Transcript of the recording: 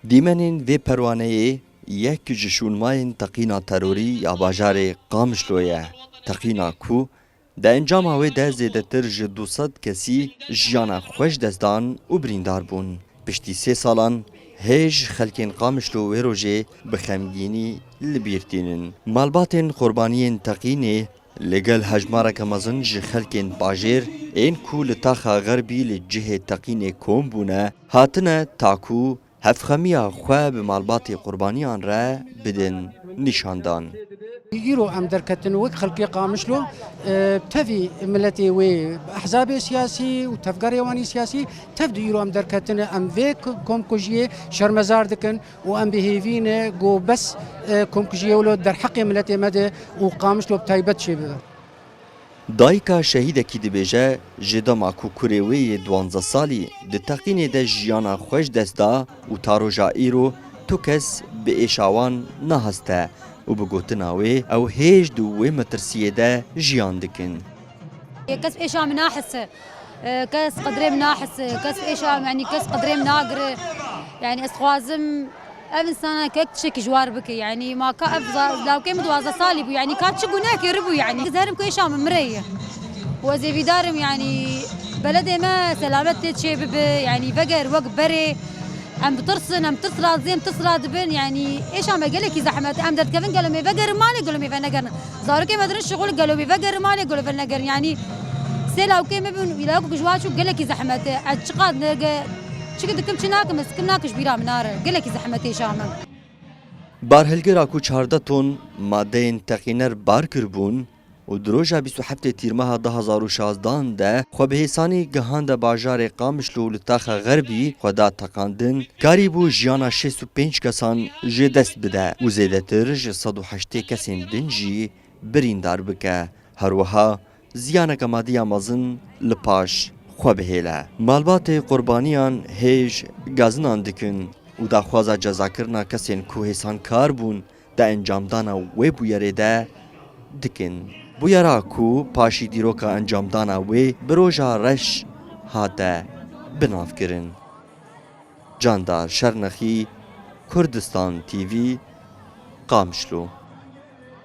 دیمنین وی پروانه یک جشونماین تقینا تروری یا باجار قامشلویه تقینا کو ده انجام هاوی ده زیده تر ج 200 کسی جیانا خوش دستان و بریندار بون. پشتی 3 سالان هیج خلکین قامشلو و روژه بخمگینی لبیرتینن. مالباتین قربانیین تقینه لگل هجمارا کمازن ج خلکین باجر این کو لطاقا غربی لجه تقینه کوم بونه هاتنه تاکو هفخمیا خواه به مالبات قربانیان را بدن نشاندان. يرو ام دركتن وك خلقي قامشلو تفي ملتي و احزاب سياسي وتفقر يواني سياسي تفدو يرو ام دركتن ام فيك كوم كوجيه شرمزار دكن وام بهيفين جو بس كوم كوجيه ولو در حق ملتي مد وقامشلو بتايبت شي دایکا شهیدکی دبیجه جدا ماکو کوریوی 12 سالی ده تقینه ده جیانا خوش دستا و تاروجا ایرو تو کس به ایشاوان نهسته و بگوتناوی او هیج دوی مترسیه ده جیان دکن. كاس ايشا مناحس كاس قدري مناحس كاس ايشا يعني كاس قدري مناقر يعني اسخوازم ابن سنه كيك تشك جوار بك يعني ما كاف لو كيم دوازا صالب يعني كات شقوناك يربو يعني زهرم كيشا من مريه وزي بيدارم يعني بلدي ما سلامتي تشيب يعني فقر وق بري ام بترسن ام تصراد زي ام تصراد بن يعني ايش عم قال لك زحمه ام درت كيفن قالوا مي فقر مالي قالوا مي فنقر زاركي ما ادري الشغل قالوا مي فقر مالي قالوا فنقر يعني سيلاو كيم بن يلاقوا جواشو قال لك زحمه اتشقاد چیکه دکم چی ناکم اسکم ناکش بیرام ناره گلکی زحمتی شامم بارهلگر اکو 14 تن ماده تقینر بار کربون و دروژا 27 تیر ماه 2016 ده خو بهسانی گهاند بازار قامشلو لتاخ غربی خدا تقاندن کاری بو جیانا 65 کسان ج دست بده و زیدتر ج 108 کسین دنجی بریندار بکه هروها زیانک مادی مازن لپاش خو بهیله مالبات قربانیان هیج گازنان دکن و دا خوازا جزاکرنا کسین کو هسان کار بون دا انجام دانا وی بویره ده دکن بویرا کو پاشی دیروکا انجام دانا وی بروژا رش هاته بناف کرن جاندار شرنخی کردستان تیوی قامشلو